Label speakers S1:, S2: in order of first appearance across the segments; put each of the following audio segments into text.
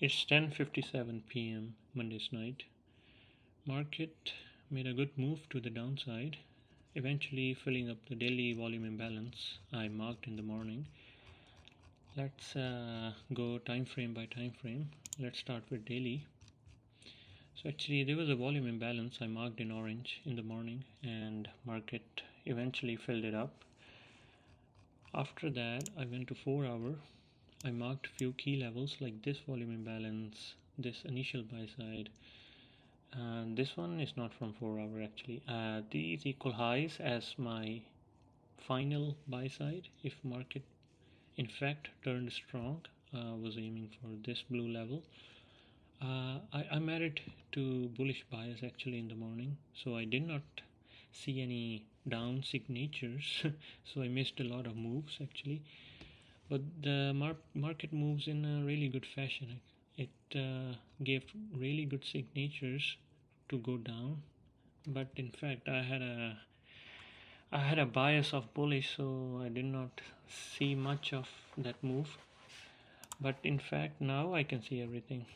S1: It's 10:57 p.m. Monday's night. Market made a good move to the downside, eventually filling up the daily volume imbalance I marked in the morning. Let's go time frame by time frame. Let's start with daily. So actually there was a volume imbalance I marked in orange in the morning, and market eventually filled it up. After that I went to 4 hour. I marked few key levels like this volume imbalance, this initial buy side, and this one is not from 4 hour actually. These equal highs as my final buy side. If market in fact turned strong, was aiming for this blue level. I married to bullish bias actually in the morning, so I did not see any down signatures so I missed a lot of moves actually, but the market moves in a really good fashion. It gave really good signatures to go down, but in fact I had a bias of bullish, so I did not see much of that move, but in fact now I can see everything.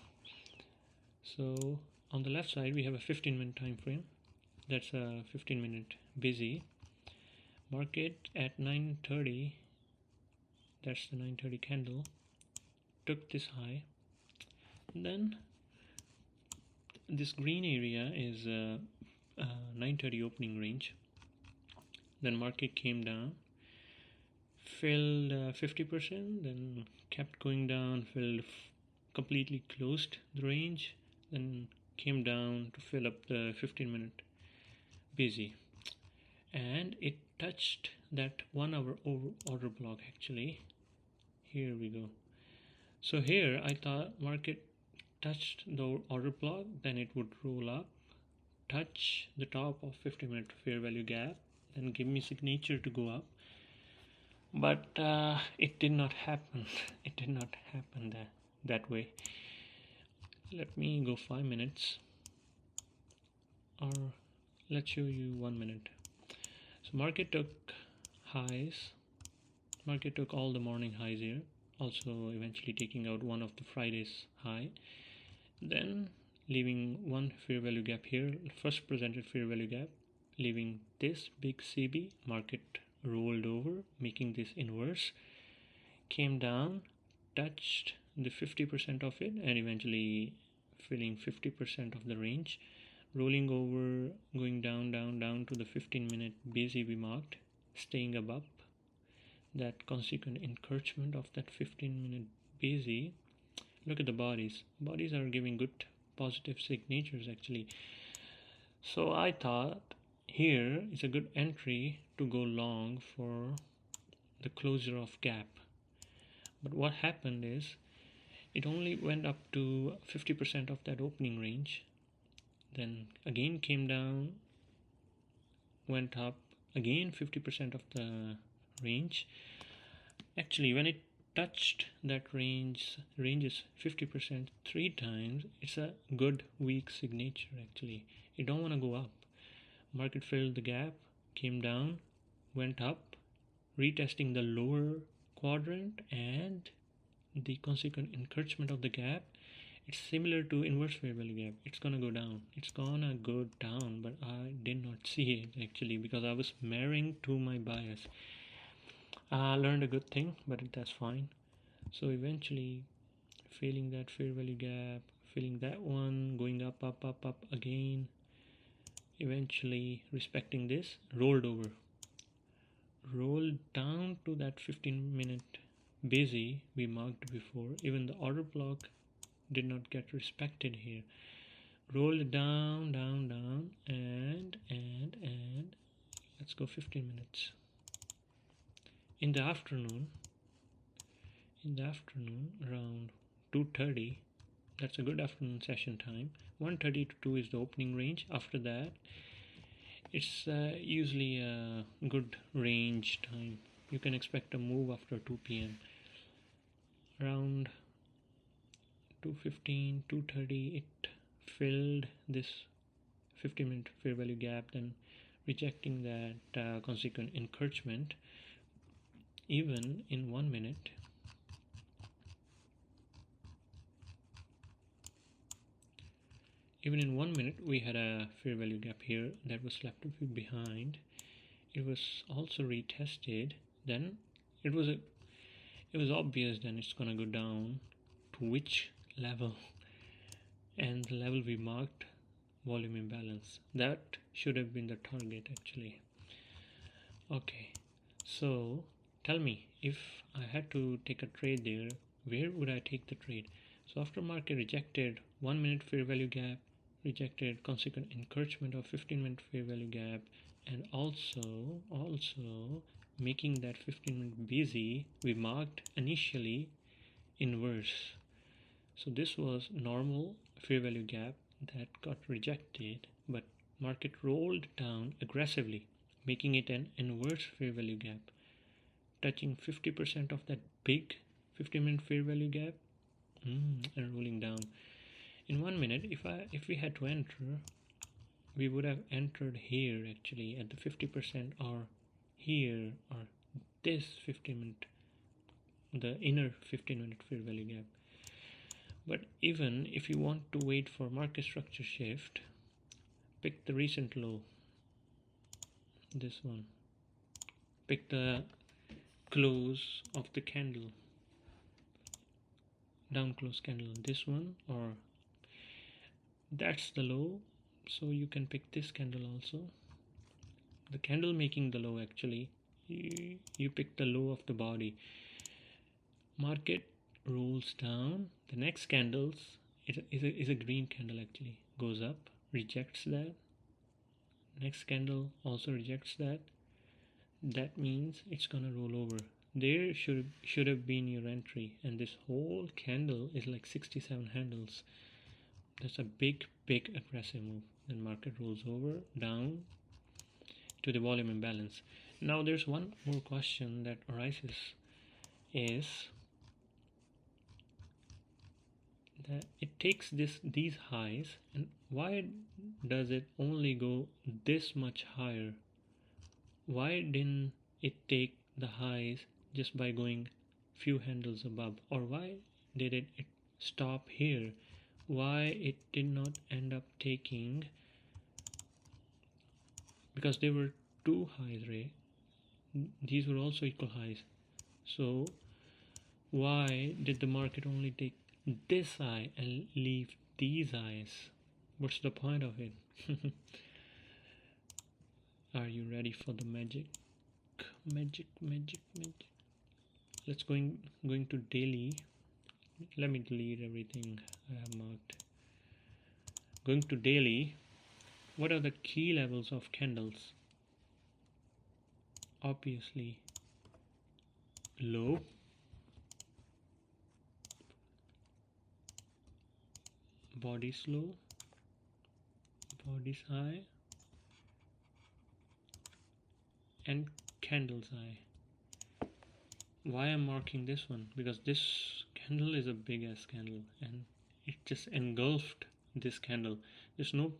S1: So on the left side we have a 15-minute time frame. That's a 15-minute busy. Market at 9:30, that's the 9:30 candle, took this high. Then this green area is 9:30 opening range. Then market came down, filled 50%, then kept going down, filled, completely closed the range, then came down to fill up the 15-minute busy, and it touched that 1 hour order block actually. Here we go. So here I thought market touched the order block, then it would roll up, touch the top of 50-minute fair value gap, then give me signature to go up, but it did not happen. It did not happen that way. Let me go 5 minutes, or let's show you 1 minute. So market took highs, market took all the morning highs here, also eventually taking out one of the Friday's high, then leaving one fair value gap here, first presented fair value gap, leaving this big CB. Market rolled over, making this inverse, came down, touched the 50% of it, and eventually filling 50% of the range, rolling over, going down to the 15-minute busy we marked, staying above that consequent encouragement of that 15-minute busy. Look at the bodies are giving good positive signatures actually. So I thought here is a good entry to go long for the closure of gap, but what happened is it only went up to 50% of that opening range, then again came down, went up again 50% of the range. Actually when it touched that ranges 50% 3 times, it's a good weak signature actually. You don't want to go up. Market filled the gap, came down, went up, retesting the lower quadrant and the consequent encouragement of the gap. It's similar to inverse fair value gap. It's gonna go down, but I did not see it actually because I was marrying to my bias. I learned a good thing, but that's fine. So eventually filling that fair value gap, filling that one, going up again, eventually respecting this, rolled over, rolled down to that 15-minute busy we marked before. Even the order block did not get respected here, rolled down, and let's go 15 minutes. In the afternoon around 2:30, that's a good afternoon session time. 1:30 to 2 is the opening range. After that it's usually a good range time. You can expect a move after 2 p.m. around 2:15, 2:30 it filled this 50-minute fair value gap, then rejecting that consequent encouragement. Even in 1 minute even in 1 minute we had a fair value gap here that was left behind. It was also retested. Then it was obvious then it's gonna go down to which level, and the level we marked, volume imbalance, that should have been the target actually. Okay, so tell me, if I had to take a trade there, where would I take the trade? So after market rejected 1 minute fair value gap, rejected consequent encouragement of 15-minute fair value gap, and also making that 15-minute busy, we marked initially inverse. So this was normal fair value gap that got rejected, but market rolled down aggressively, making it an inverse fair value gap, touching 50% of that big 15-minute fair value gap, and rolling down. In 1 minute, if we had to enter, we would have entered here actually at the 50%, or here, or this 15-minute, the inner 15-minute fair value gap. But even if you want to wait for market structure shift, pick the recent low, this one, pick the close of the candle, down close candle, this one, or that's the low. So you can pick this candle also, the candle making the low actually. You pick the low of the body. Market rolls down, the next candles is a green candle actually, goes up, rejects that, next candle also rejects that. That means it's gonna roll over. There should have been your entry, and this whole candle is like 67 handles. That's a big aggressive move. Then market rolls over down to the volume imbalance. Now there's one more question that arises, is that it takes these highs, and why does it only go this much higher? Why didn't it take the highs just by going few handles above? Or why did it stop here? Why it did not end up taking, because there were two highs, right? These were also equal highs. So why did the market only take this high and leave these highs? What's the point of it? Are you ready for the magic? Magic. Let's going to daily. Let me delete everything I have marked. Going to daily. What are the key levels of candles? Obviously low, body's low, body's high, and candle's high. Why I'm marking this one? Because this candle is a big ass candle and it just engulfed this candle. There's no,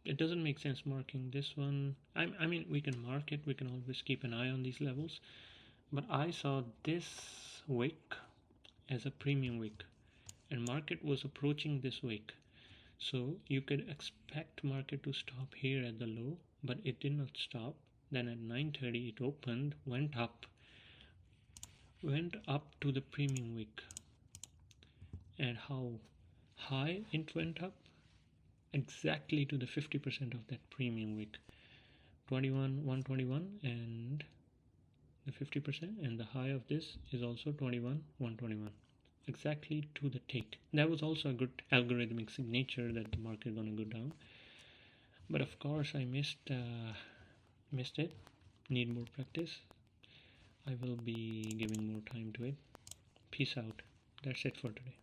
S1: it doesn't make sense marking this one. I mean, we can mark it, we can always keep an eye on these levels, but I saw this wick as a premium wick, and market was approaching this wick, so you could expect market to stop here at the low, but it did not stop. Then at 9:30 it opened, went up to the premium wick. And how high it went up? Exactly to the 50% of that premium wick, 121, and the 50%, and the high of this is also 121, exactly to the tick. That was also a good algorithmic signature that the market is gonna go down. But of course I missed it. Need more practice. I will be giving more time to it. Peace out. That's it for today.